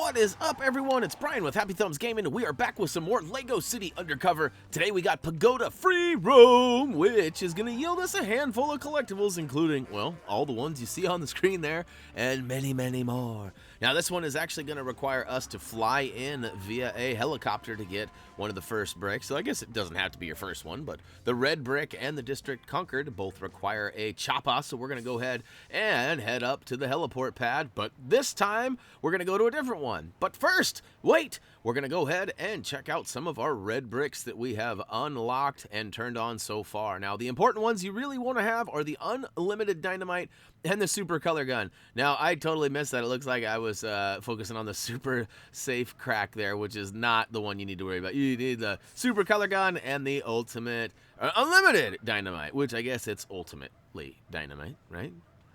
What is up, everyone? It's Brian with HappyThumbsGaming, and we are back with some more Lego City Undercover. Today we got Pagoda FREE ROAM, which is going to yield us a handful of collectibles, including, well, all the ones you see on the screen there, and many, many more. Now, this one is actually going to require us to fly in via a helicopter to get one of the first bricks. So I guess it doesn't have to be your first one, but the red brick and the district conquered both require a chopper, so we're going to go ahead and head up to the heliport pad. But this time, we're going to go to a different one. But first, wait, we're going to go ahead and check out some of our red bricks that we have unlocked and turned on so far. Now, the important ones you really want to have are the unlimited dynamite and the super color gun. Now, I totally missed that. It looks like I was focusing on the super safe crack there, which is not the one you need to worry about. You need the super color gun and the ultimate unlimited dynamite, which I guess it's ultimately dynamite, right?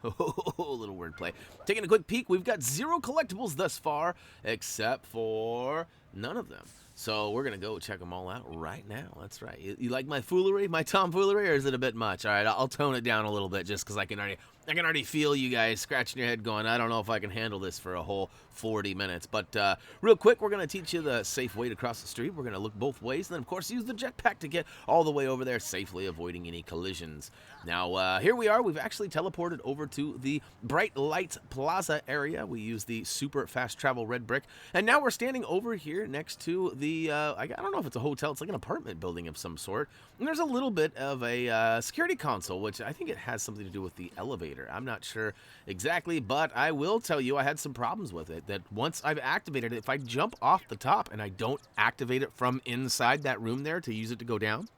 Oh, little wordplay. Taking a quick peek, we've got 0 collectibles thus far, except for none of them. So we're going to go check them all out right now. That's right. You like my foolery, my tomfoolery, or is it a bit much? All right, I'll tone it down a little bit just because I can already feel you guys scratching your head going, I don't know if I can handle this for a whole 40 minutes. But real quick, we're going to teach you the safe way to cross the street. We're going to look both ways, and then, of course, use the jetpack to get all the way over there safely, avoiding any collisions. Now, here we are. We've actually teleported over to the Bright Lights Plaza area. We use the super fast travel red brick. And now we're standing over here next to the, I don't know if it's a hotel. It's like an apartment building of some sort. And there's a little bit of a security console, which I think it has something to do with the elevator. I'm not sure exactly, but I will tell you I had some problems with it. That once I've activated it, if I jump off the top and I don't activate it from inside that room there to use it to go down,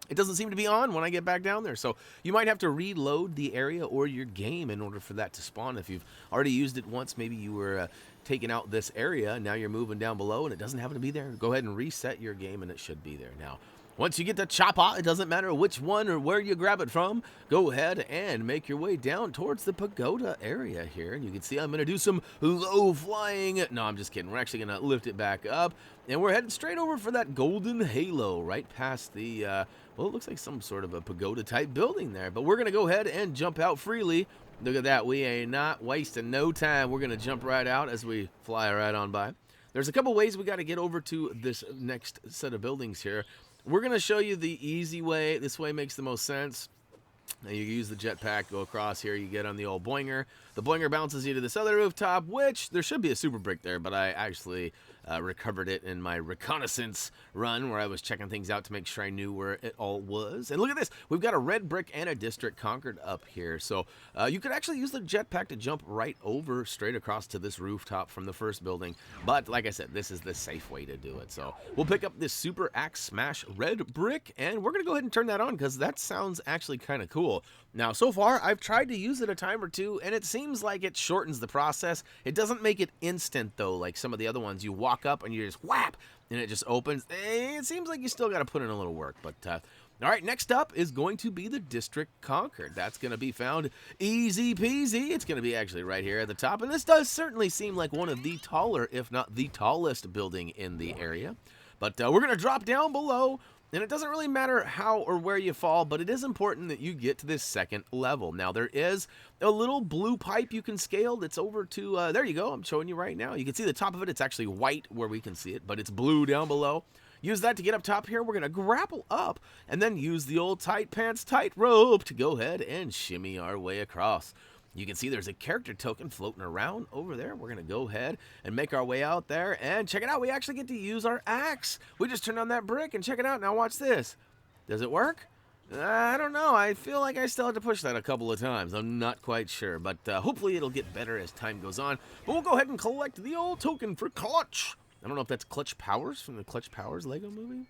it doesn't seem to be on when I get back down there. So you might have to reload the area or your game in order for that to spawn. If you've already used it once, maybe you were taking out this area, and now you're moving down below and it doesn't happen to be there, go ahead and reset your game and it should be there. Now, once you get the chopper, it doesn't matter which one or where you grab it from, go ahead and make your way down towards the pagoda area here. And you can see I'm going to do some low flying. No, I'm just kidding. We're actually going to lift it back up. And we're headed straight over for that golden halo right past the, well, it looks like some sort of a pagoda type building there. But we're going to go ahead and jump out freely. Look at that. We ain't not wasting no time. We're going to jump right out as we fly right on by. There's a couple ways we got to get over to this next set of buildings here. We're going to show you the easy way. This way makes the most sense. Now you use the jetpack, go across here, you get on the old boinger. The boinger bounces you to this other rooftop, which there should be a super brick there, but I actually recovered it in my reconnaissance run where I was checking things out to make sure I knew where it all was. And look at this. We've got a red brick and a district conquered up here. So you could actually use the jetpack to jump right over straight across to this rooftop from the first building. But like I said, this is the safe way to do it. So we'll pick up this super axe smash red brick, and we're going to go ahead and turn that on because that sounds actually kind of cool. Now, so far, I've tried to use it a time or two, and it seems like it shortens the process. It doesn't make it instant, though, like some of the other ones. You walk up and you just whap, and it just opens. It seems like you still got to put in a little work. But, all right, next up is going to be the District Conquered. That's going to be found easy peasy. It's going to be actually right here at the top. And this does certainly seem like one of the taller, if not the tallest building in the area. But we're going to drop down below. And it doesn't really matter how or where you fall, but it is important that you get to this second level. Now, there is a little blue pipe you can scale that's over to, there you go, I'm showing you right now. You can see the top of it. It's actually white where we can see it, but it's blue down below. Use that to get up top here. We're going to grapple up and then use the old tight pants tightrope to go ahead and shimmy our way across. You can see there's a character token floating around over there. We're going to go ahead and make our way out there. And check it out. We actually get to use our axe. We just turned on that brick and check it out. Now watch this. Does it work? I don't know. I feel like I still have to push that a couple of times. I'm not quite sure. But hopefully it'll get better as time goes on. But we'll go ahead and collect the old token for Clutch. I don't know if that's Clutch Powers from the Clutch Powers Lego movie.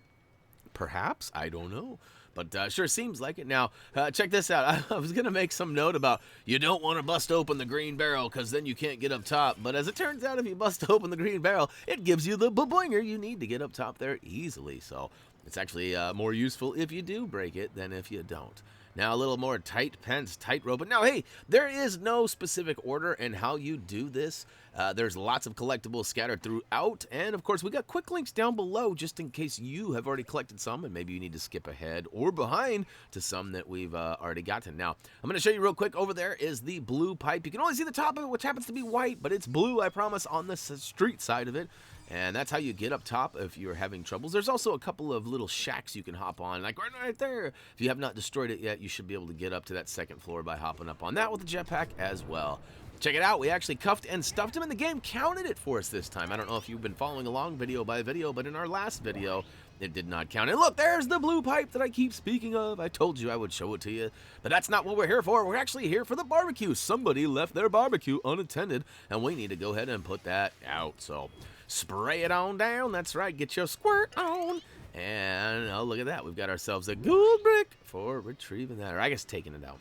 Perhaps. I don't know. But sure seems like it. Now, check this out. I was going to make some note about you don't want to bust open the green barrel because then you can't get up top. But as it turns out, if you bust open the green barrel, it gives you the boinger you need to get up top there easily. So it's actually more useful if you do break it than if you don't. Now a little more tight pence, tightrope. But now, hey, there is no specific order in how you do this. There's lots of collectibles scattered throughout. And, of course, we got quick links down below just in case you have already collected some and maybe you need to skip ahead or behind to some that we've already gotten. Now, I'm going to show you real quick. Over there is the blue pipe. You can only see the top of it, which happens to be white, but it's blue, I promise, on the street side of it. And that's how you get up top if you're having troubles. There's also a couple of little shacks you can hop on, like right there. If you have not destroyed it yet, you should be able to get up to that second floor by hopping up on that with the jetpack as well. Check it out. We actually cuffed and stuffed him, and the game counted it for us this time. I don't know if you've been following along video by video, but in our last video, it did not count. And look, there's the blue pipe that I keep speaking of. I told you I would show it to you, but that's not what we're here for. We're actually here for the barbecue. Somebody left their barbecue unattended, and we need to go ahead and put that out. So spray it on down. That's right. Get your squirt on. And oh, look at that. We've got ourselves a gold brick for retrieving that, or I guess taking it out.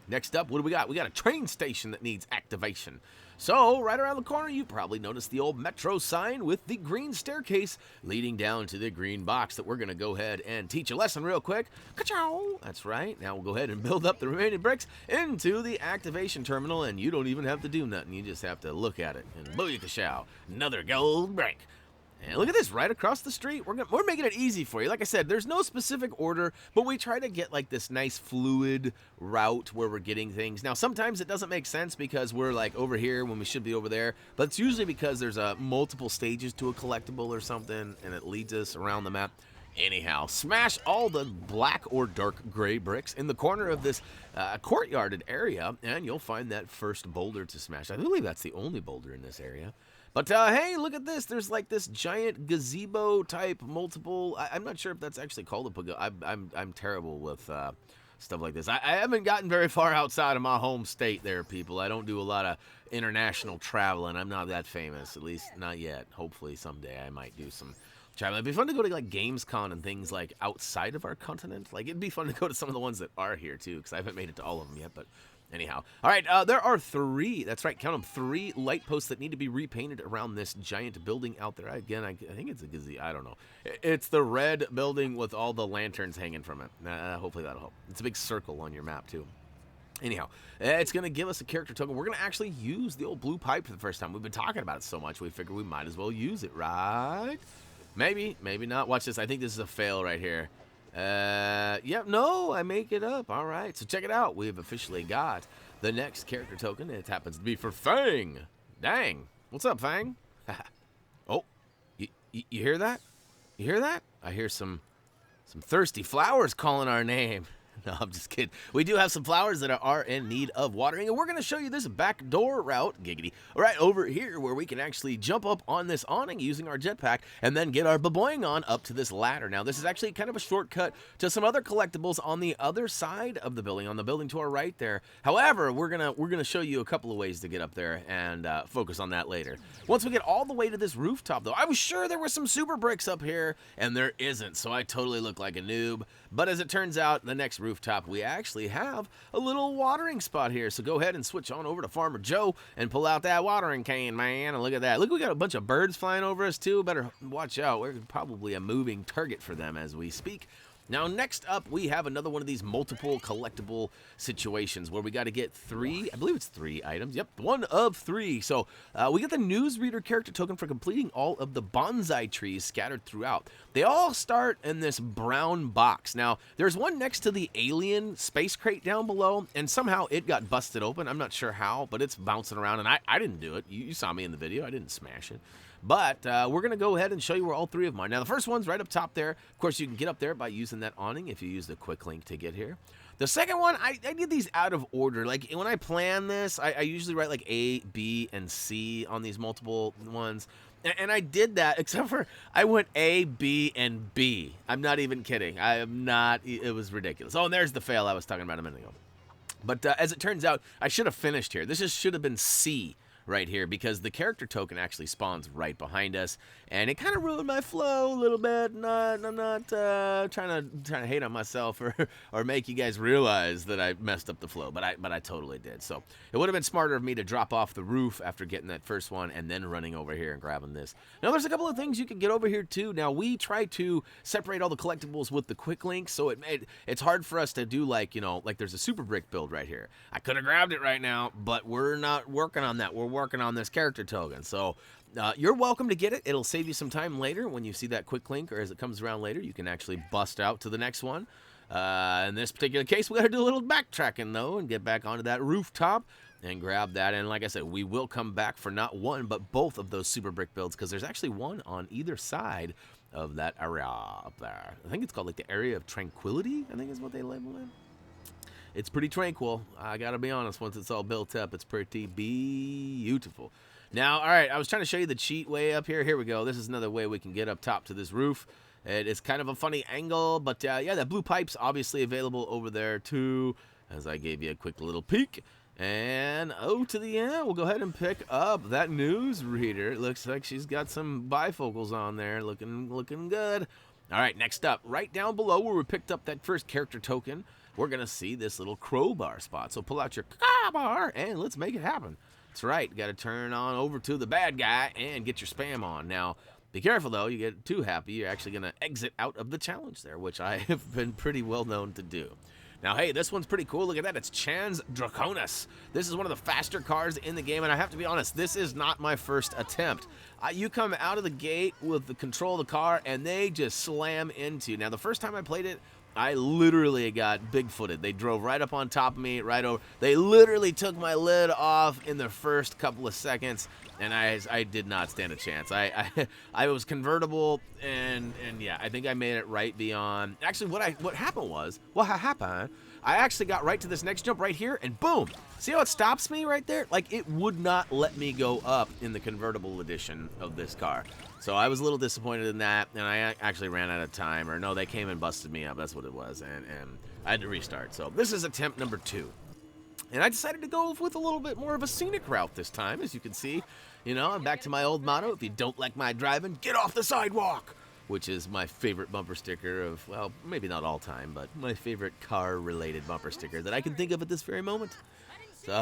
Next up, what do we got? We got a train station that needs activation. So, right around the corner, you probably noticed the old metro sign with the green staircase leading down to the green box that we're going to go ahead and teach a lesson real quick. Ka-chow! That's right. Now we'll go ahead and build up the remaining bricks into the activation terminal, and you don't even have to do nothing. You just have to look at it. And booyakashow, another gold brick. And look at this, right across the street. We're making it easy for you. Like I said, there's no specific order, but we try to get like this nice fluid route where we're getting things. Now, sometimes it doesn't make sense because we're like over here when we should be over there, but it's usually because there's multiple stages to a collectible or something, and it leads us around the map. Anyhow, smash all the black or dark gray bricks in the corner of this courtyarded area, and you'll find that first boulder to smash. I believe that's the only boulder in this area. But, hey, look at this. There's like this giant gazebo type multiple. I'm not sure if that's actually called a pagoda. I'm terrible with stuff like this. I haven't gotten very far outside of my home state there, people. I don't do a lot of international traveling. I'm not that famous, at least not yet. Hopefully someday I might do some traveling. It'd be fun to go to like Gamescom and things like outside of our continent. Like, it'd be fun to go to some of the ones that are here, too, because I haven't made it to all of them yet, but anyhow. All right, there are 3, that's right, count them, 3 light posts that need to be repainted around this giant building out there. Again, I think it's a gazebo, I don't know. It's the red building with all the lanterns hanging from it. Hopefully that'll help. It's a big circle on your map, too. Anyhow, it's going to give us a character token. We're going to actually use the old blue pipe for the first time. We've been talking about it so much, we figured we might as well use it, right? Maybe, maybe not. Watch this. I think this is a fail right here. Yep, no, I make it up. All right, so check it out. We've officially got the next character token. It happens to be for Feng. Dang. What's up, Feng? Oh, you hear that? You hear that? I hear some thirsty flowers calling our name. No, I'm just kidding. We do have some flowers that are in need of watering, and we're going to show you this back door route, giggity, right over here where we can actually jump up on this awning using our jetpack and then get our baboing on up to this ladder. Now, this is actually kind of a shortcut to some other collectibles on the other side of the building to our right there. However, we're gonna show you a couple of ways to get up there and focus on that later. Once we get all the way to this rooftop, though, I was sure there were some super bricks up here, and there isn't, so I totally look like a noob. But as it turns out, the next rooftop, we actually have a little watering spot here. So go ahead and switch on over to Farmer Joe and pull out that watering can, man. And look at that. Look, we got a bunch of birds flying over us, too. Better watch out. We're probably a moving target for them as we speak. Now, next up, we have another one of these multiple collectible situations where we got to get 3, I believe it's 3 items. Yep, 1 of 3. So we get the newsreader character token for completing all of the bonsai trees scattered throughout. They all start in this brown box. Now, there's one next to the alien space crate down below, and somehow it got busted open. I'm not sure how, but it's bouncing around, and I didn't do it. You saw me in the video. I didn't smash it. But we're going to go ahead and show you where all 3 of them are. Now, the first one's right up top there. Of course, you can get up there by using that awning if you use the quick link to get here. The second one, I did these out of order. Like, when I plan this, I usually write, like, A, B, and C on these multiple ones. And I did that, except for I went A, B, and B. I'm not even kidding. I am not. It was ridiculous. Oh, and there's the fail I was talking about a minute ago. But as it turns out, I should have finished here. This should have been C. right here because the character token actually spawns right behind us, and it kind of ruined my flow a little bit. I'm not trying to hate on myself or make you guys realize that I messed up the flow, but I totally did. So it would have been smarter of me to drop off the roof after getting that first one and then running over here and grabbing this. Now there's a couple of things you can get over here too. Now we try to separate all the collectibles with the quick link, so it's hard for us to do like, you know, like there's a super brick build right here. I could have grabbed it right now, but we're not working on that. We're working on this character token. So you're welcome to get it. It'll save you some time later when you see that quick link, or as it comes around later, you can actually bust out to the next one. In this particular case, we got to do a little backtracking though and get back onto that rooftop and grab that. And like I said, we will come back for not one but both of those super brick builds, because there's actually one on either side of that area up there. I think it's called like the Area of Tranquility, I think is what they label it. It's pretty tranquil. I gotta be honest, once it's all built up, it's pretty beautiful. Now, all right, I was trying to show you the cheat way up here. Here we go. This is another way we can get up top to this roof. It is kind of a funny angle, but yeah, that blue pipe's obviously available over there too, as I gave you a quick little peek. And to the end, we'll go ahead and pick up that news reader. It looks like she's got some bifocals on there, looking good. All right, next up, right down below where we picked up that first character token, we're going to see this little crowbar spot. So pull out your crowbar and let's make it happen. That's right. You got to turn on over to the bad guy and get your spam on. Now, be careful, though. You get too happy, you're actually going to exit out of the challenge there, which I have been pretty well known to do. Now, hey, this one's pretty cool. Look at that. It's Chen's Drakonas. This is one of the faster cars in the game, and I have to be honest, this is not my first attempt. You come out of the gate with the control of the car, and they just slam into you. Now, the first time I played it, I literally got bigfooted. They drove right up on top of me, right over. They literally took my lid off in the first couple of seconds, and I did not stand a chance. I was convertible, and yeah, I think I made it right beyond. Actually, what happened was, I actually got right to this next jump right here, and boom! See how it stops me right there? Like, it would not let me go up in the convertible edition of this car. So I was a little disappointed in that, and I actually ran out of time. Or no, they came and busted me up. That's what it was, and I had to restart. So this is attempt number 2. And I decided to go with a little bit more of a scenic route this time, as you can see. You know, I'm back to my old motto, if you don't like my driving, get off the sidewalk! Which is my favorite bumper sticker of, well, maybe not all time, but my favorite car-related bumper sticker that I can think of at this very moment. So,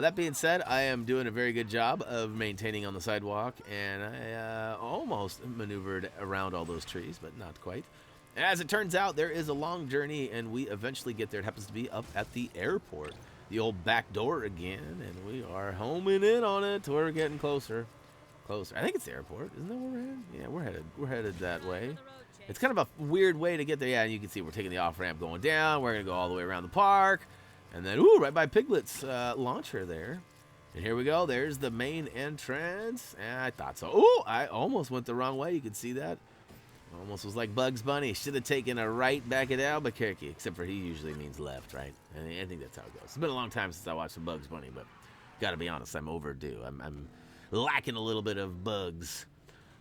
that being said, I am doing a very good job of maintaining on the sidewalk, and I almost maneuvered around all those trees, but not quite. As it turns out, there is a long journey, and we eventually get there. It happens to be up at the airport. The old back door again, and we are homing in on it. We're getting closer. I think it's the airport. Isn't that where we're headed? Yeah, we're headed that way. It's kind of a weird way to get there. Yeah, and you can see we're taking the off-ramp going down. We're going to go all the way around the park. And then, ooh, right by Piglet's launcher there. And here we go. There's the main entrance. And I thought so. Ooh, I almost went the wrong way. You can see that. Almost was like Bugs Bunny. Should have taken a right back at Albuquerque. Except for he usually means left, right? And I think that's how it goes. It's been a long time since I watched some Bugs Bunny, but got to be honest, I'm overdue. I'm lacking a little bit of bugs.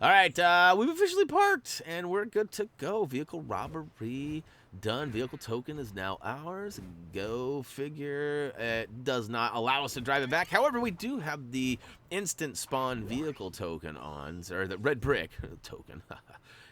All right, we've officially parked, and we're good to go. Vehicle robbery done. Vehicle token is now ours. Go figure. It does not allow us to drive it back. However, we do have the instant spawn vehicle token on, or the red brick token.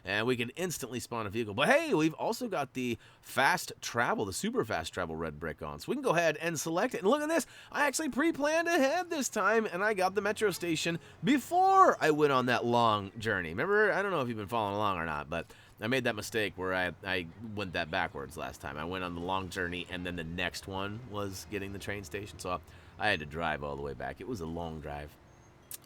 And we can instantly spawn a vehicle. But hey, we've also got the fast travel, the super fast travel red brick on. So we can go ahead and select it. And look at this. I actually pre-planned ahead this time, and I got the metro station before I went on that long journey. Remember, I don't know if you've been following along or not, but I made that mistake where I went that backwards last time. I went on the long journey, and then the next one was getting the train station. So I had to drive all the way back. It was a long drive.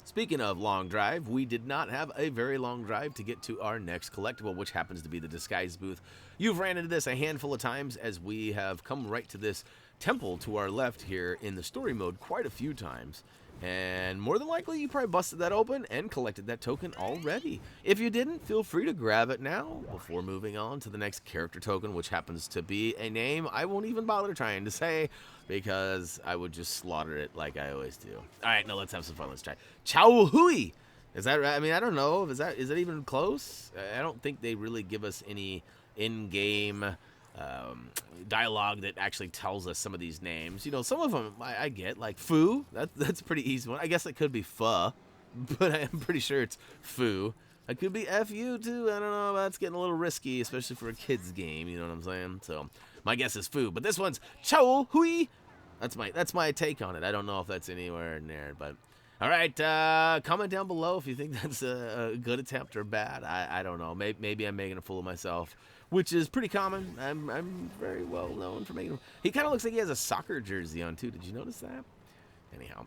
Speaking of long drive, we did not have a very long drive to get to our next collectible, which happens to be the Disquise Booth. You've ran into this a handful of times as we have come right to this temple to our left here in the story mode quite a few times. And more than likely, you probably busted that open and collected that token already. If you didn't, feel free to grab it now before moving on to the next character token, which happens to be a name I won't even bother trying to say because I would just slaughter it like I always do. All right, now let's have some fun. Let's try Chao Hui. Is that right? I mean, I don't know. Is that even close? I don't think they really give us any in-game dialogue that actually tells us some of these names. You know, some of them I get, like Foo. That's a pretty easy one. I guess it could be Pho, but I'm pretty sure it's Foo. It could be FU too. I don't know. That's getting a little risky, especially for a kid's game. You know what I'm saying? So my guess is Foo. But this one's Chao Hui. That's my take on it. I don't know if that's anywhere near, but all right. Comment down below if you think that's a good attempt or bad. I don't know. Maybe I'm making a fool of myself, which is pretty common. I'm very well known for making. He kind of looks like he has a soccer jersey on too. Did you notice that? Anyhow.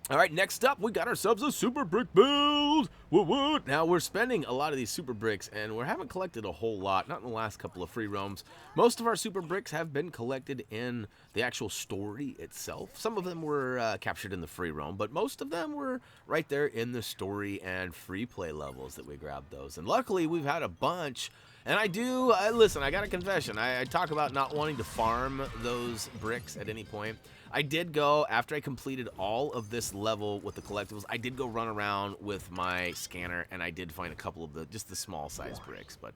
All right, next up, we got ourselves a super brick build. What? Now, we're spending a lot of these super bricks, and we haven't collected a whole lot, not in the last couple of free roams. Most of our super bricks have been collected in the actual story itself. Some of them were captured in the free roam, but most of them were right there in the story and free play levels that we grabbed those. And luckily, we've had a bunch. And listen, I got a confession. I talk about not wanting to farm those bricks at any point. I did go, after I completed all of this level with the collectibles, I did go run around with my scanner, and I did find a couple of just the small size bricks. But,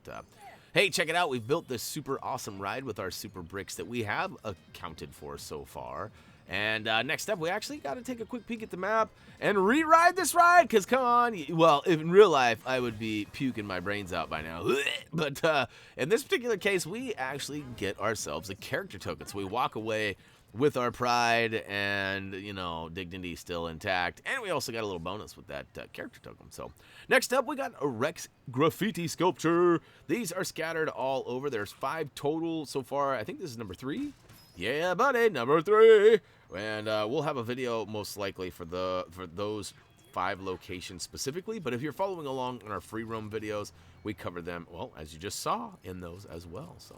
hey, check it out. We've built this super awesome ride with our super bricks that we have accounted for so far. And next up, we actually got to take a quick peek at the map and re-ride this ride, because come on. Well, in real life, I would be puking my brains out by now. But in this particular case, we actually get ourselves a character token. So we walk away with our pride and, you know, dignity still intact. And we also got a little bonus with that character token. So next up, we got a Rex Graffiti Skulpture. These are scattered all over. There's 5 total so far. I think this is number 3. Yeah, buddy, number 3. And we'll have a video most likely for those 5 locations specifically. But if you're following along on our free roam videos, we cover them, well, as you just saw, in those as well. So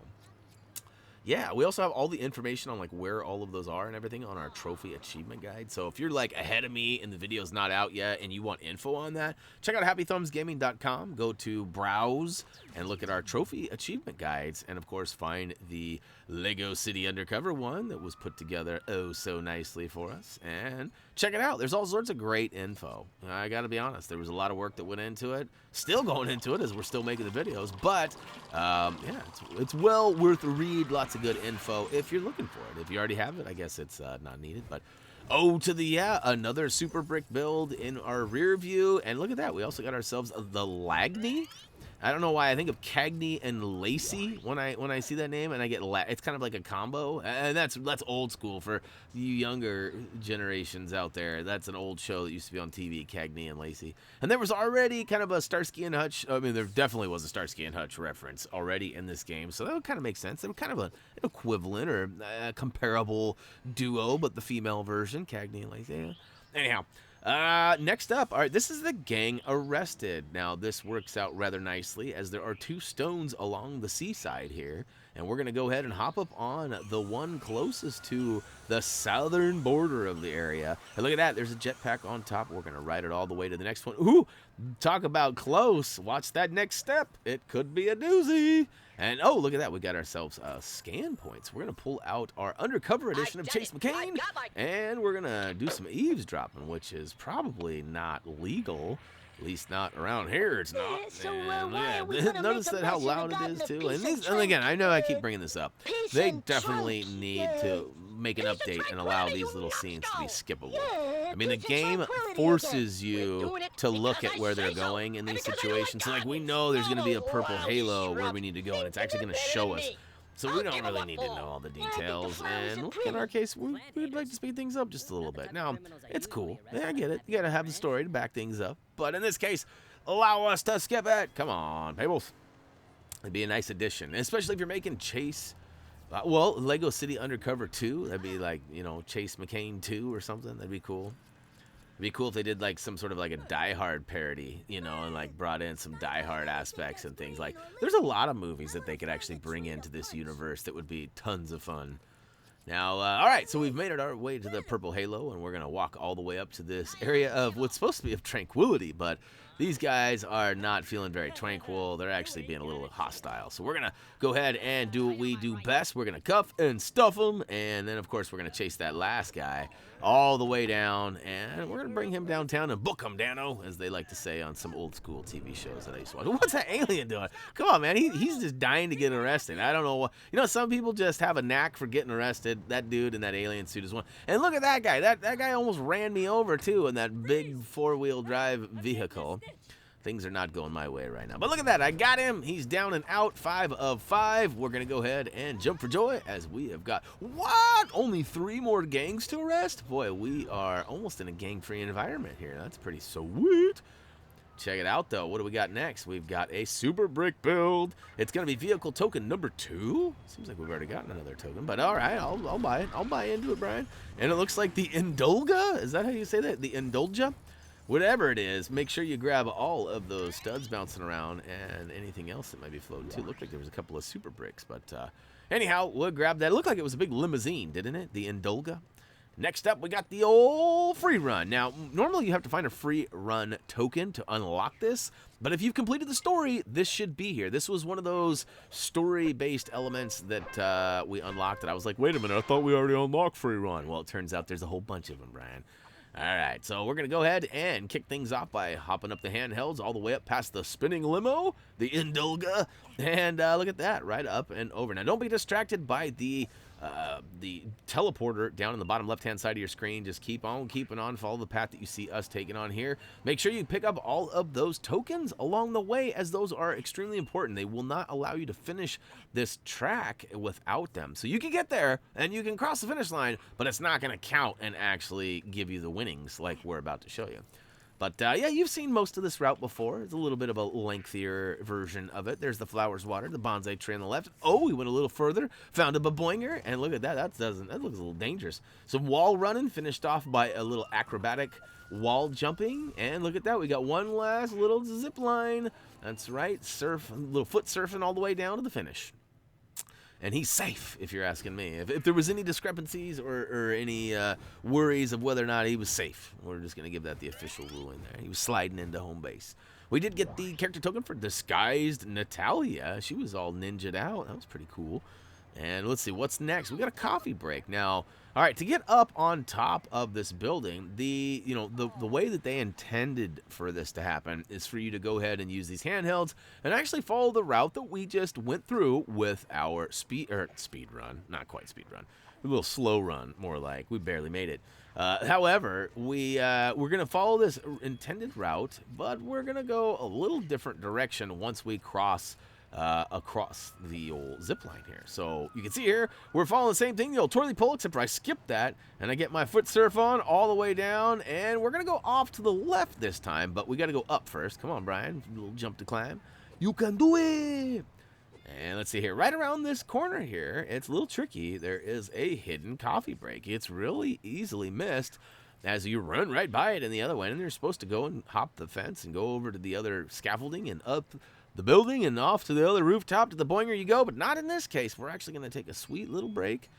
yeah, we also have all the information on like where all of those are and everything on our trophy achievement guide. So if you're like ahead of me and the video's not out yet and you want info on that, check out HappyThumbsGaming.com. Go to browse and look at our trophy achievement guides, and of course find the Lego City Undercover one that was put together oh so nicely for us, and check it out. There's all sorts of great info. I gotta be honest, there was a lot of work that went into it, still going into it as we're still making the videos, but yeah, it's well worth a read. Lots of good info if you're looking for it. If you already have it, I guess it's not needed. But another super brick build in our rear view, and look at that, we also got ourselves the Lagney. I don't know why I think of Cagney and Lacey when I see that name, and I get it's kind of like a combo, and that's old school for you younger generations out there. That's an old show that used to be on TV, Cagney and Lacey. And there was already kind of a Starsky and Hutch. I mean, there definitely was a Starsky and Hutch reference already in this game, so that would kind of make sense. They were kind of an equivalent or a comparable duo, but the female version, Cagney and Lacey. Anyhow. Next up, all right, this is the gang arrested. Now, this works out rather nicely as there are 2 stones along the seaside here, and we're going to go ahead and hop up on the one closest to the southern border of the area. And look at that, there's a jetpack on top. We're going to ride it all the way to the next one. Ooh, talk about close. Watch that next step. It could be a doozy. And, oh, look at that. We got ourselves scan points. We're going to pull out our undercover edition of Chase McCain, and we're going to do some eavesdropping, which is probably not legal. At least not around here, it's not. Notice that how loud it is, too. And again, I know I keep bringing this up. They definitely need to make an update and allow these little scenes to be skippable. I mean, the game forces you to look at where they're going in these situations. So, like, we know there's going to be a purple halo where we need to go, and it's actually going to show us. So we don't really need to know all the details, and in our case, we'd like to speed things up just a little bit. Now, it's cool. Yeah, I get it. You gotta have the story to back things up. But in this case, allow us to skip it. Come on, Pables. It'd be a nice addition, especially if you're making Chase. Well, Lego City Undercover 2. That'd be like, you know, Chase McCain 2 or something. That'd be cool. It'd be cool if they did like some sort of like a Die Hard parody, you know, and like brought in some Die Hard aspects and things. Like, there's a lot of movies that they could actually bring into this universe that would be tons of fun. Now, all right, so we've made it our way to the purple halo, and we're going to walk all the way up to this area of what's supposed to be of tranquility, but these guys are not feeling very tranquil. They're actually being a little hostile. So we're going to go ahead and do what we do best. We're going to cuff and stuff them. And then, of course, we're going to chase that last guy all the way down. And we're going to bring him downtown and book him, Dano, as they like to say on some old school TV shows that I used to watch. What's that alien doing? Come on, man. He's just dying to get arrested. I don't know what. You know, some people just have a knack for getting arrested. That dude in that alien suit is one. And look at that guy. That guy almost ran me over, too, in that big four-wheel drive vehicle. Things are not going my way right now. But look at that. I got him. He's down and out. 5 of 5. We're going to go ahead and jump for joy as we have got, what? Only 3 more gangs to arrest? Boy, we are almost in a gang-free environment here. That's pretty sweet. Check it out, though. What do we got next? We've got a super brick build. It's going to be vehicle token number 2. Seems like we've already gotten another token. But all right, I'll buy it. I'll buy into it, Brian. And it looks like the Indulga. Is that how you say that? The Indulga? Whatever it is, make sure you grab all of those studs bouncing around and anything else that might be floating too. Looked like there was a couple of super bricks, but anyhow, we'll grab that. It looked like it was a big limousine, didn't it? The Indulga. Next up, we got the old free run. Now, normally you have to find a free run token to unlock this, but if you've completed the story, this should be here. This was one of those story-based elements that we unlocked, and I was like, wait a minute, I thought we already unlocked free run. Well, it turns out there's a whole bunch of them, Brian. All right, so we're going to go ahead and kick things off by hopping up the handhelds all the way up past the spinning limo, the Indulga, and look at that, right up and over. Now, don't be distracted by the teleporter down in the bottom left-hand side of your screen. Just keep on keeping on. Follow the path that you see us taking on here. Make sure you pick up all of those tokens along the way, as those are extremely important. They will not allow you to finish this track without them. So you can get there and you can cross the finish line, but it's not going to count and actually give you the winnings like we're about to show you. But, yeah, you've seen most of this route before. It's a little bit of a lengthier version of it. There's the flowers water, the bonsai tree on the left. Oh, we went a little further, found a baboinger, and look at that. That looks a little dangerous. Some wall running, finished off by a little acrobatic wall jumping. And look at that. We got one last little zip line. That's right. A little foot surfing all the way down to the finish. And he's safe, if you're asking me. If there was any discrepancies or any worries of whether or not he was safe, we're just going to give that the official ruling there. He was sliding into home base. We did get the character token for Disguised Natalia. She was all ninja'd out. That was pretty cool. And let's see, what's next? We got a coffee break. Now, all right, to get up on top of this building, the way that they intended for this to happen is for you to go ahead and use these handhelds and actually follow the route that we just went through with our speed run. Not quite speed run. A little slow run, more like. We barely made it. However, we're going to follow this intended route, but we're going to go a little different direction once we cross the old zip line here. So you can see here, we're following the same thing, the old twirly pole, except for I skipped that, and I get my foot surf on all the way down, and we're going to go off to the left this time, but we got to go up first. Come on, Brian. A little jump to climb. You can do it! And let's see here, right around this corner here, it's a little tricky. There is a hidden coffee break. It's really easily missed as you run right by it in the other way, and you're supposed to go and hop the fence and go over to the other scaffolding and up the building and off to the other rooftop to the boinger you go, but not in this case. We're actually going to take a sweet little break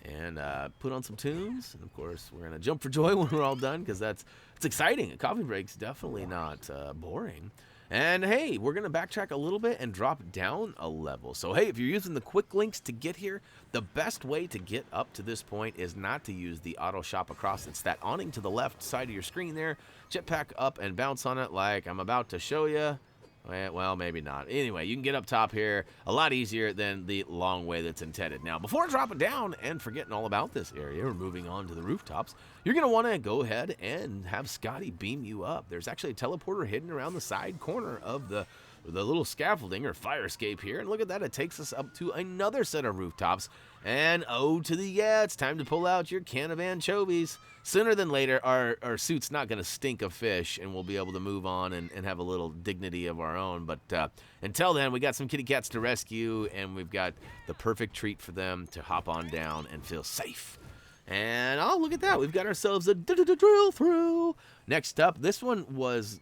and put on some tunes. And, of course, we're going to jump for joy when we're all done because it's exciting. A coffee break's definitely not boring. And, hey, we're going to backtrack a little bit and drop down a level. So, hey, if you're using the quick links to get here, the best way to get up to this point is not to use the auto shop across. It's that awning to the left side of your screen there. Jetpack up and bounce on it like I'm about to show you. Well, maybe not. Anyway, you can get up top here a lot easier than the long way that's intended. Now, before dropping down and forgetting all about this area or moving on to the rooftops, you're going to want to go ahead and have Scotty beam you up. There's actually a teleporter hidden around the side corner of the little scaffolding or fire escape here. And look at that. It takes us up to another set of rooftops. And it's time to pull out your can of anchovies. Sooner than later, our suit's not going to stink of fish, and we'll be able to move on and have a little dignity of our own. But until then, we got some kitty cats to rescue, and we've got the perfect treat for them to hop on down and feel safe. And, oh, look at that. We've got ourselves a drill through. Next up, this one was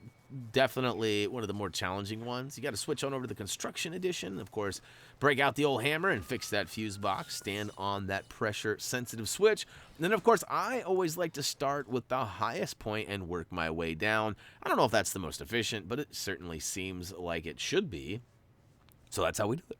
definitely one of the more challenging ones. You got to switch on over to the construction edition. Of course, break out the old hammer and fix that fuse box. Stand on that pressure-sensitive switch. And then, of course, I always like to start with the highest point and work my way down. I don't know if that's the most efficient, but it certainly seems like it should be. So that's how we do it.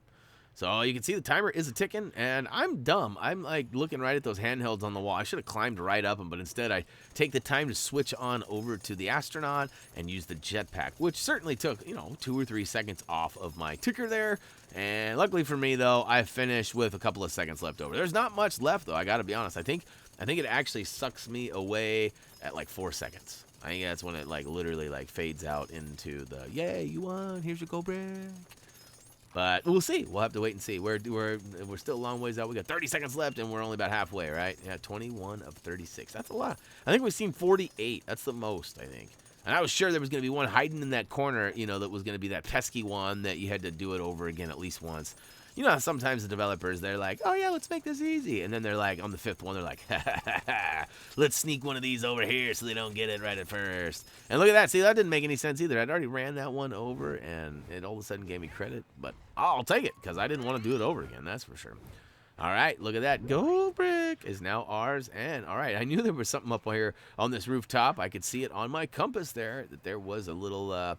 So you can see the timer is a-ticking, and I'm dumb. I'm like looking right at those handhelds on the wall. I should have climbed right up them, but instead I take the time to switch on over to the astronaut and use the jetpack, which certainly took, 2 or 3 seconds off of my ticker there. And luckily for me, though, I finished with a couple of seconds left over. There's not much left, though. I got to be honest. I think it actually sucks me away at like 4 seconds. I think that's when it like literally like fades out into the yay, you won. Here's your gold brick. But we'll see. We'll have to wait and see. We're still a long ways out. We got 30 seconds left, and we're only about halfway, right? Yeah, 21 of 36. That's a lot. I think we've seen 48. That's the most, I think. And I was sure there was going to be one hiding in that corner, that was going to be that pesky one that you had to do it over again at least once. You know how sometimes the developers, they're like, oh, yeah, let's make this easy. And then they're like, on the 5th one, they're like, ha, ha, ha, ha, let's sneak one of these over here so they don't get it right at first. And look at that. See, that didn't make any sense either. I'd already ran that one over, and it all of a sudden gave me credit. But I'll take it because I didn't want to do it over again. That's for sure. All right, look at that. Gold brick is now ours. And, all right, I knew there was something up here on this rooftop. I could see it on my compass there, that there was a little, a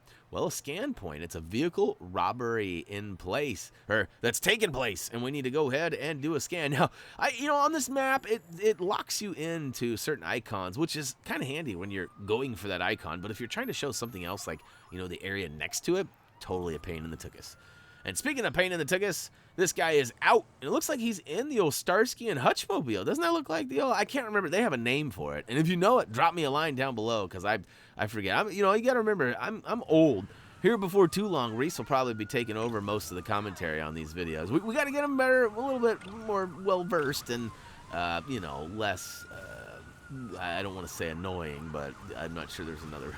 scan point. It's a vehicle robbery in place, or that's taken place, and we need to go ahead and do a scan. Now, on this map, it locks you into certain icons, which is kind of handy when you're going for that icon. But if you're trying to show something else, like, the area next to it, totally a pain in the tuchus. And speaking of pain in the tuchus, this guy is out. And it looks like he's in the old Starsky and Hutchmobile. Doesn't that look like the old... I can't remember. They have a name for it. And if you know it, drop me a line down below because I forget. You got to remember, I'm old. Here before too long, Reese will probably be taking over most of the commentary on these videos. We got to get him better, a little bit more well-versed and, less... I don't want to say annoying, but I'm not sure there's another.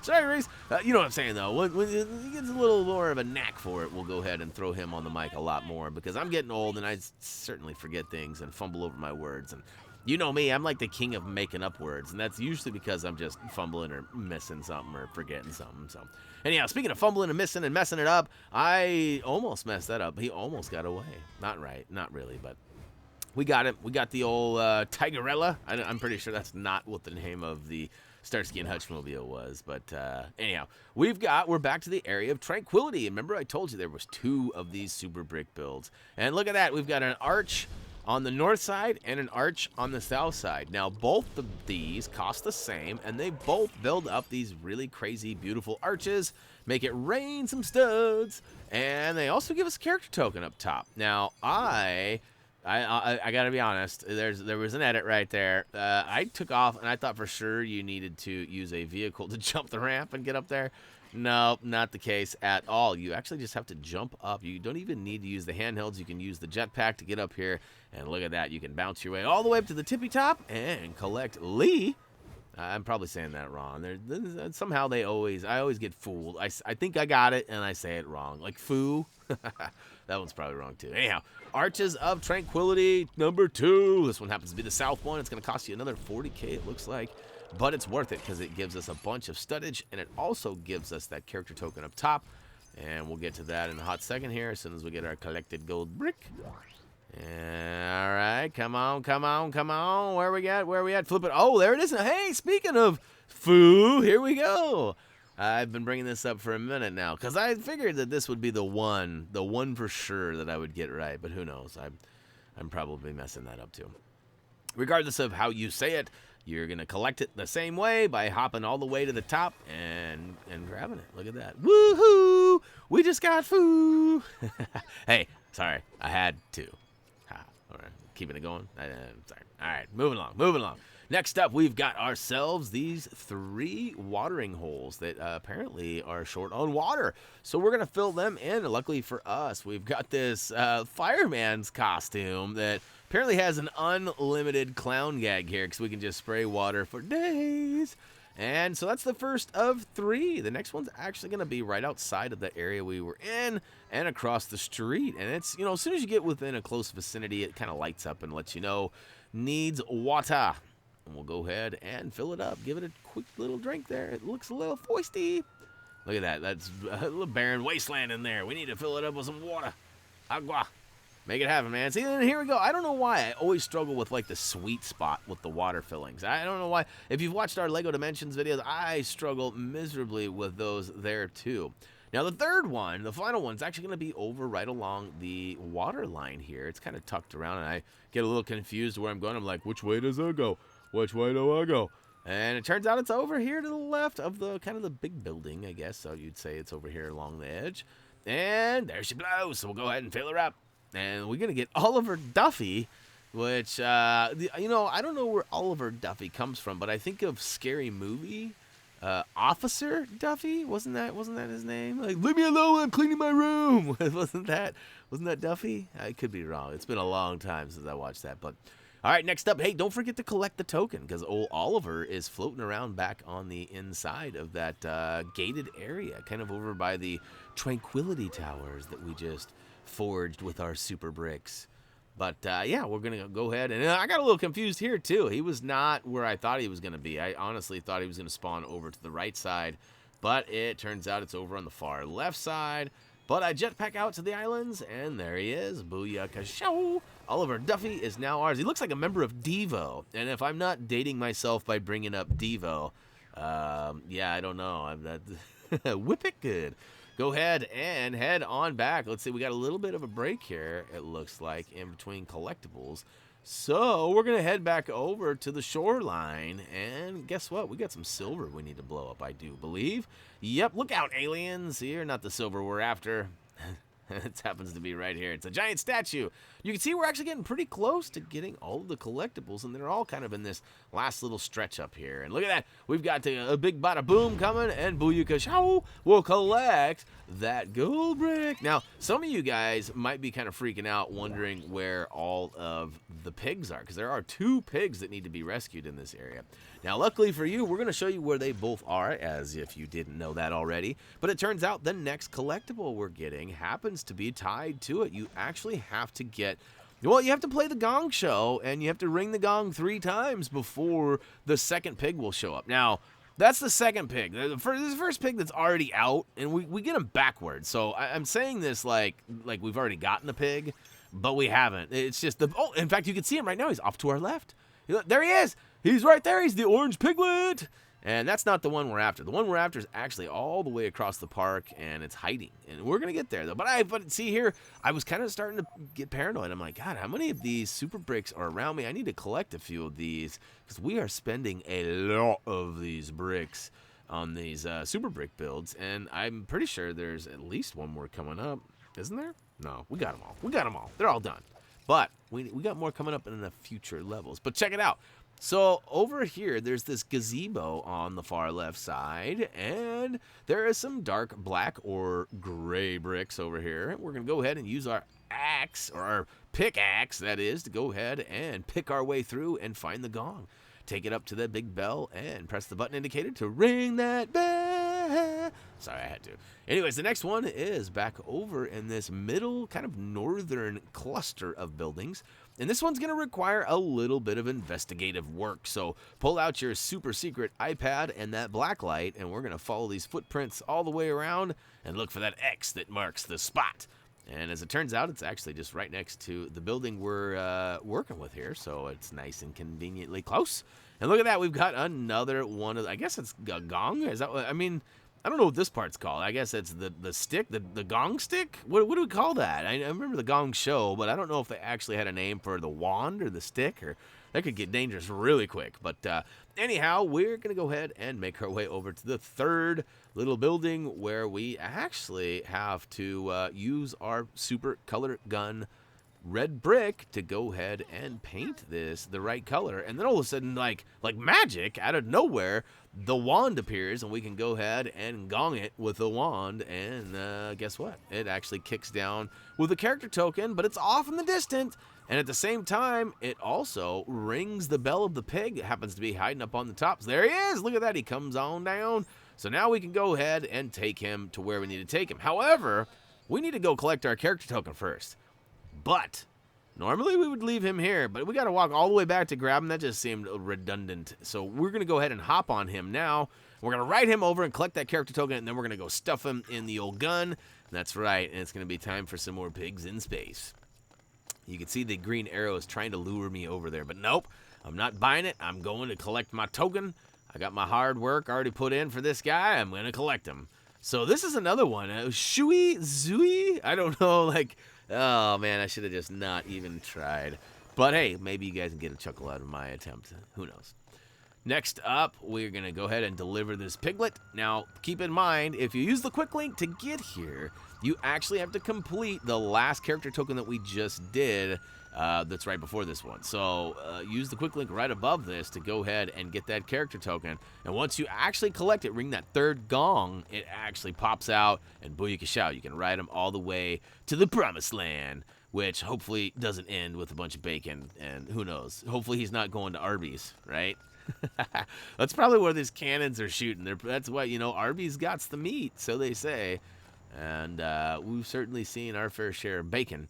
Sorry, Reese. You know what I'm saying, though. When he gets a little more of a knack for it, we'll go ahead and throw him on the mic a lot more because I'm getting old and I certainly forget things and fumble over my words. And you know me, I'm like the king of making up words, and that's usually because I'm just fumbling or missing something or forgetting something. So, anyhow, speaking of fumbling and missing and messing it up, I almost messed that up. He almost got away. Not right. Not really, but... We got him. We got the old Tigerella. I'm pretty sure that's not what the name of the Starsky and Hutchmobile was. But anyhow, we're back to the area of tranquility. Remember I told you there was 2 of these super brick builds. And look at that. We've got an arch on the north side and an arch on the south side. Now, both of these cost the same, and they both build up these really crazy, beautiful arches, make it rain some studs, and they also give us a character token up top. Now, I gotta be honest, there was an edit right there. I took off, and I thought for sure you needed to use a vehicle to jump the ramp and get up there. No, not the case at all. You actually just have to jump up. You don't even need to use the handhelds. You can use the jetpack to get up here, and look at that. You can bounce your way all the way up to the tippy top and collect Lee. I'm probably saying that wrong. Somehow I always get fooled. I think I got it, and I say it wrong. Like foo. That one's probably wrong, too. Anyhow, Arches of Tranquility, number 2. This one happens to be the south one. It's going to cost you another 40K, it looks like. But it's worth it because it gives us a bunch of studdage, and it also gives us that character token up top. And we'll get to that in a hot second here as soon as we get our collected gold brick. All right, come on. Where we at? Flip it. Oh, there it is. Hey, speaking of foo, here we go. I've been bringing this up for a minute now because I figured that this would be the one for sure that I would get right. But who knows? I'm probably messing that up too. Regardless of how you say it, you're going to collect it the same way by hopping all the way to the top and grabbing it. Look at that. Woohoo! We just got foo. Hey, sorry. I had to. All right, keeping it going. Sorry. All right, moving along. Next up, we've got ourselves these 3 watering holes that apparently are short on water. So we're going to fill them in. And luckily for us, we've got this fireman's costume that apparently has an unlimited clown gag here because we can just spray water for days. And so that's the first of 3. The next one's actually going to be right outside of the area we were in and across the street. And it's, as soon as you get within a close vicinity, it kind of lights up and lets you know needs water. And we'll go ahead and fill it up. Give it a quick little drink there. It looks a little foisty. Look at that. That's a little barren wasteland in there. We need to fill it up with some water. Agua. Make it happen, man. See, and here we go. I don't know why I always struggle with, like, the sweet spot with the water fillings. I don't know why. If you've watched our Lego Dimensions videos, I struggle miserably with those there, too. Now, the third one, the final one, is actually going to be over right along the water line here. It's kind of tucked around, and I get a little confused where I'm going. I'm like, which way does it go? Which way do I go? And it turns out it's over here to the left of the kind of the big building, I guess. So you'd say it's over here along the edge. And there she blows. So we'll go ahead and fill her up. And we're going to get Oliver Duffy, which, you know, I don't know where Oliver Duffy comes from, but I think of Scary Movie. Officer Duffy? Wasn't that his name? Like, leave me alone, I'm cleaning my room. wasn't that Duffy? I could be wrong. It's been a long time since I watched that, but all right, next up, hey, don't forget to collect the token, because old Oliver is floating around back on the inside of that gated area, kind of over by the Tranquility Towers that we just forged with our super bricks. But, yeah, we're going to go ahead. And I got a little confused here, too. He was not where I thought he was going to be. I honestly thought he was going to spawn over to the right side. But it turns out it's over on the far left side. But I jetpack out to the islands, and there he is. Booyaka Chao. Oliver Duffy is now ours. He looks like a member of Devo. And if I'm not dating myself by bringing up Devo, yeah, I don't know. Whip it good. Go ahead and head on back. Let's see, we got a little bit of a break here, it looks like, in between collectibles. So we're going to head back over to the shoreline. And guess what? We got some silver we need to blow up, I do believe. Yep, look out, aliens. Here, not the silver we're after. It happens to be right here. It's a giant statue. You can see we're actually getting pretty close to getting all of the collectibles, and they're all kind of in this last little stretch up here. And look at that. We've got a big bada boom coming, and Booyaka Chao will collect that gold brick. Now, some of you guys might be kind of freaking out, wondering where all of the pigs are, because there are 2 pigs that need to be rescued in this area. Now, luckily for you, we're going to show you where they both are, as if you didn't know that already. But it turns out the next collectible we're getting happens to be tied to it. You actually have to get, well, you have to play the gong show, and you have to ring the gong 3 times before the second pig will show up. Now, that's the second pig. This is the first pig that's already out, and we get him backwards. So I'm saying this like we've already gotten the pig, but we haven't. It's just oh, in fact, you can see him right now. He's off to our left. There he is. He's right there. He's the orange piglet. And that's not the one we're after. The one we're after is actually all the way across the park, and it's hiding. And we're going to get there, though. But see here, I was kind of starting to get paranoid. I'm like, God, how many of these super bricks are around me? I need to collect a few of these, because we are spending a lot of these bricks on these super brick builds. And I'm pretty sure there's at least one more coming up. Isn't there? No, we got them all. We got them all. They're all done. But we got more coming up in the future levels. But check it out. So over here, there's this gazebo on the far left side, and there is some dark black or gray bricks over here. We're going to go ahead and use our axe, or our pickaxe, that is, to go ahead and pick our way through and find the gong. Take it up to the big bell and press the button indicator to ring that bell. Sorry, I had to. Anyways, the next one is back over in this middle kind of northern cluster of buildings. And this one's going to require a little bit of investigative work. So pull out your super secret iPad and that black light, and we're going to follow these footprints all the way around and look for that X that marks the spot. And as it turns out, it's actually just right next to the building we're working with here. So it's nice and conveniently close. And look at that. We've got another one of, I guess it's a gong. Is that what, I mean, I don't know what this part's called. I guess it's the stick, the gong stick? What do we call that? I remember the gong show, but I don't know if they actually had a name for the wand or the stick, or that could get dangerous really quick. But anyhow, we're going to go ahead and make our way over to the third little building where we actually have to use our super color gun red brick to go ahead and paint this the right color. And then all of a sudden, like magic, out of nowhere, the wand appears, and we can go ahead and gong it with the wand, and guess what? It actually kicks down with a character token, but it's off in the distance, and at the same time, it also rings the bell of the pig that happens to be hiding up on the top. So there he is! Look at that, he comes on down. So now we can go ahead and take him to where we need to take him. However, we need to go collect our character token first. But Normally we would leave him here, but we got to walk all the way back to grab him. That just seemed redundant. So we're going to go ahead and hop on him now. We're going to ride him over and collect that character token, and then we're going to go stuff him in the old gun. That's right, and it's going to be time for some more pigs in space. You can see the green arrow is trying to lure me over there, but nope, I'm not buying it. I'm going to collect my token. I got my hard work already put in for this guy. I'm going to collect him. So this is another one. Shui? Zui? I don't know, like... Oh, man, I should have just not even tried. But, hey, maybe you guys can get a chuckle out of my attempt. Who knows? Next up, we're going to go ahead and deliver this piglet. Now, keep in mind, if you use the quick link to get here, you actually have to complete the last character token that we just did that's right before this one. So, use the quick link right above this to go ahead and get that character token. And once you actually collect it, ring that third gong, it actually pops out, and booyaka Chao. You can ride him all the way to the promised land, which hopefully doesn't end with a bunch of bacon, and who knows? Hopefully he's not going to Arby's, right? That's probably where these cannons are shooting. That's why, you know, Arby's got the meat, so they say. And we've certainly seen our fair share of bacon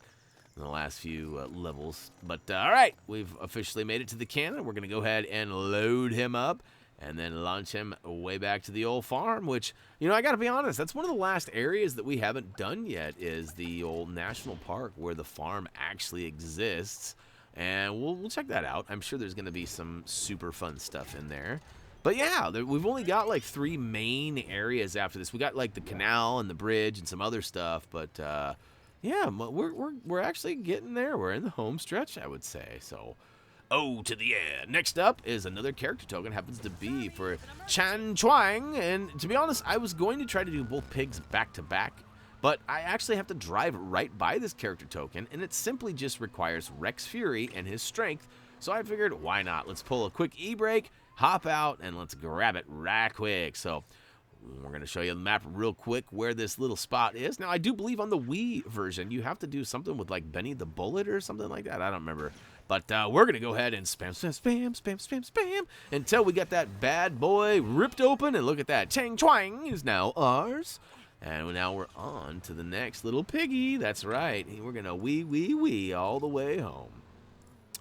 in the last few levels. But, all right, we've officially made it to the cannon. We're going to go ahead and load him up and then launch him way back to the old farm, which, you know, I got to be honest, that's one of the last areas that we haven't done yet is the old national park where the farm actually exists. And we'll check that out. I'm sure there's going to be some super fun stuff in there. But yeah, we've only got like 3 main areas after this. We got like the canal and the bridge and some other stuff, but yeah, we're actually getting there. We're in the home stretch, I would say. So, oh, to the air. Next up is another character token. Happens to be for Chen Chuang. And to be honest, I was going to try to do both pigs back to back, but I actually have to drive right by this character token, and it simply just requires Rex Fury and his strength. So I figured, why not? Let's pull a quick e-brake, hop out, and let's grab it right quick. So we're going to show you the map real quick where this little spot is. Now, I do believe on the Wii version, you have to do something with like Benny the Bullet or something like that. I don't remember. But we're going to go ahead and spam, spam, spam, spam, spam, spam until we get that bad boy ripped open. And look at that. Chang Chuang is now ours. And now we're on to the next little piggy. That's right. We're going to wee all the way home.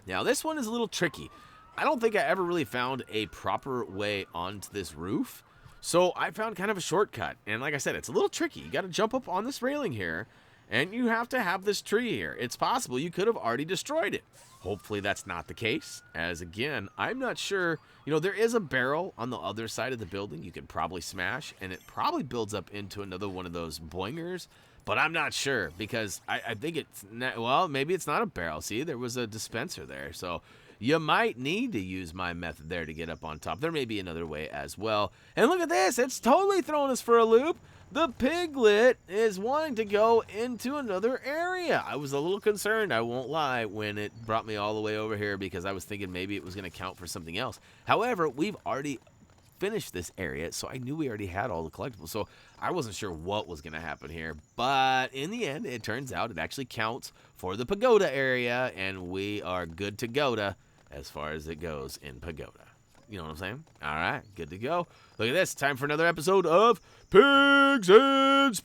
Now, this one is a little tricky. I don't think I ever really found a proper way onto this roof. So I found kind of a shortcut. And like I said, it's a little tricky. You got to jump up on this railing here. And you have to have this tree here. It's possible you could have already destroyed it. Hopefully that's not the case. As again, I'm not sure. You know, there is a barrel on the other side of the building you could probably smash. And it probably builds up into another one of those boingers. But I'm not sure because I think it's not, well, maybe it's not a barrel. See, there was a dispenser there. So you might need to use my method there to get up on top. There may be another way as well. And look at this. It's totally throwing us for a loop. The piglet is wanting to go into another area. I was a little concerned, I won't lie, when it brought me all the way over here because I was thinking maybe it was going to count for something else. However, we've already finished this area, so I knew we already had all the collectibles, so I wasn't sure what was going to happen here. But in the end, it turns out it actually counts for the Pagoda area, and we are good to go as far as it goes in Pagoda. You know what I'm saying? All right, good to go. Look at this. Time for another episode of Pigs in Space.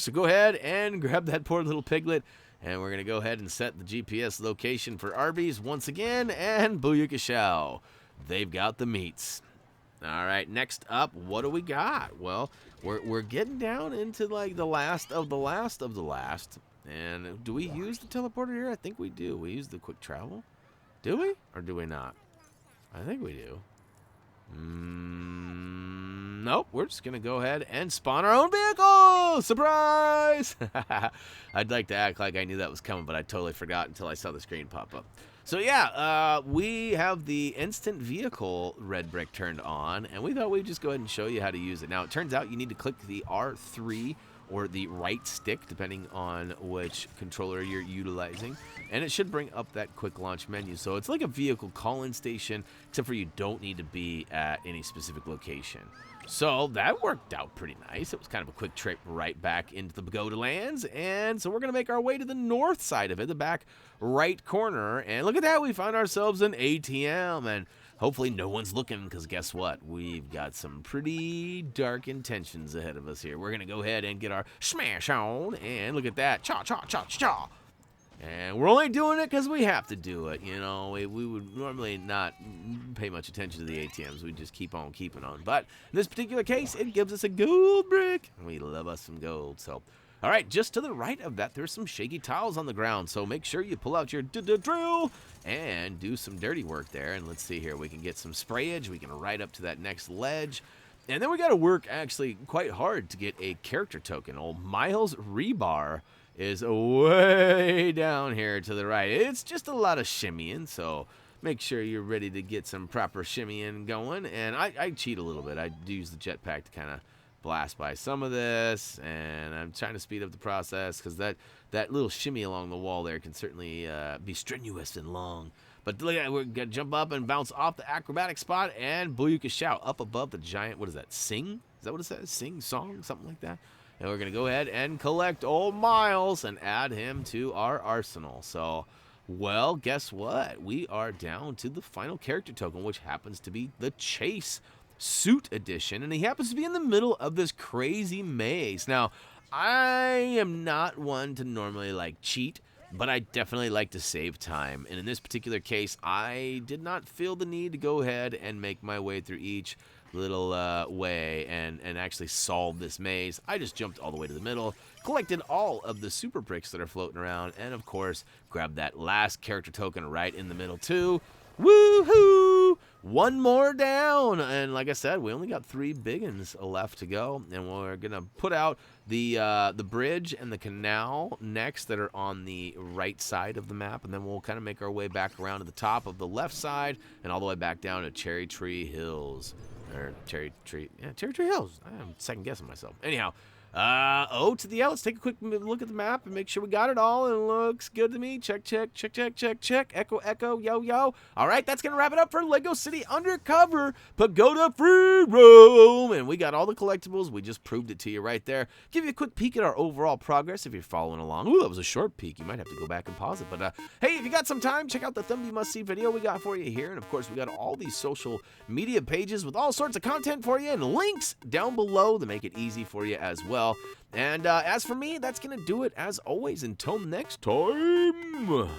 So go ahead and grab that poor little piglet, and we're going to go ahead and set the GPS location for Arby's once again, and booyaka Chao. They've got the meats. All right, next up, what do we got? Well, we're getting down into like the last of the last of the last. And do we use the teleporter here? I think we do. We use the quick travel. Do we? Or do we not? I think we do. Nope. We're just going to go ahead and spawn our own vehicle. Surprise! I'd like to act like I knew that was coming, but I totally forgot until I saw the screen pop up. So yeah, we have the instant vehicle red brick turned on, and we thought we'd just go ahead and show you how to use it. Now, it turns out you need to click the R3 or the right stick, depending on which controller you're utilizing, and it should bring up that quick launch menu. So it's like a vehicle call-in station, except for you don't need to be at any specific location. So that worked out pretty nice. It was kind of a quick trip right back into the Pagoda lands, and so we're going to make our way to the north side of it, the back right corner, and look at that, we found ourselves an ATM, and hopefully no one's looking, because guess what? We've got some pretty dark intentions ahead of us here. We're going to go ahead and get our smash on, and look at that. Cha, cha, cha, cha. And we're only doing it because we have to do it. You know, we would normally not pay much attention to the ATMs. We just keep on keeping on. But in this particular case, it gives us a gold brick. We love us some gold. So, all right, just to the right of that, there's some shaky tiles on the ground. So make sure you pull out your drill and do some dirty work there. And let's see here. We can get some sprayage. We can ride up to that next ledge. And then we got to work actually quite hard to get a character token. Old Miles Rebar is way down here to the right. It's just a lot of shimmying, so make sure you're ready to get some proper shimmying going. And I cheat a little bit. I do use the jetpack to kind of blast by some of this, and I'm trying to speed up the process because that little shimmy along the wall there can certainly be strenuous and long. But look at that, we're going to jump up and bounce off the acrobatic spot, and Booyaka Chao up above the giant, what is that, sing? Is that what it says? Sing, song, something like that? And we're going to go ahead and collect old Miles and add him to our arsenal. So, well, guess what? We are down to the final character token, which happens to be the Chase Suit Edition. And he happens to be in the middle of this crazy maze. Now, I am not one to normally, like, cheat, but I definitely like to save time. And in this particular case, I did not feel the need to go ahead and make my way through each little way and actually solve this maze. I just jumped all the way to the middle, collected all of the super bricks that are floating around, and of course, grabbed that last character token right in the middle too. Woohoo! One more down, and like I said, we only got 3 big ones left to go, and we're gonna put out the bridge and the canal next that are on the right side of the map, and then we'll kind of make our way back around to the top of the left side and all the way back down to Cherry Tree Hills. Or Cherry Tree Hills. I'm second guessing myself. Anyhow, O to the L. Let's take a quick look at the map and make sure we got it all. It looks good to me. Check, check, check, check, check, check. Echo, echo, yo, yo. All right, that's going to wrap it up for Lego City Undercover Pagoda Free Roam. And we got all the collectibles. We just proved it to you right there. Give you a quick peek at our overall progress if you're following along. Ooh, that was a short peek. You might have to go back and pause it. But hey, if you got some time, check out the Thumb You Must See video we got for you here. And of course, we got all these social media pages with all sorts of content for you and links down below to make it easy for you as well. And as for me, that's going to do it as always. Until next time.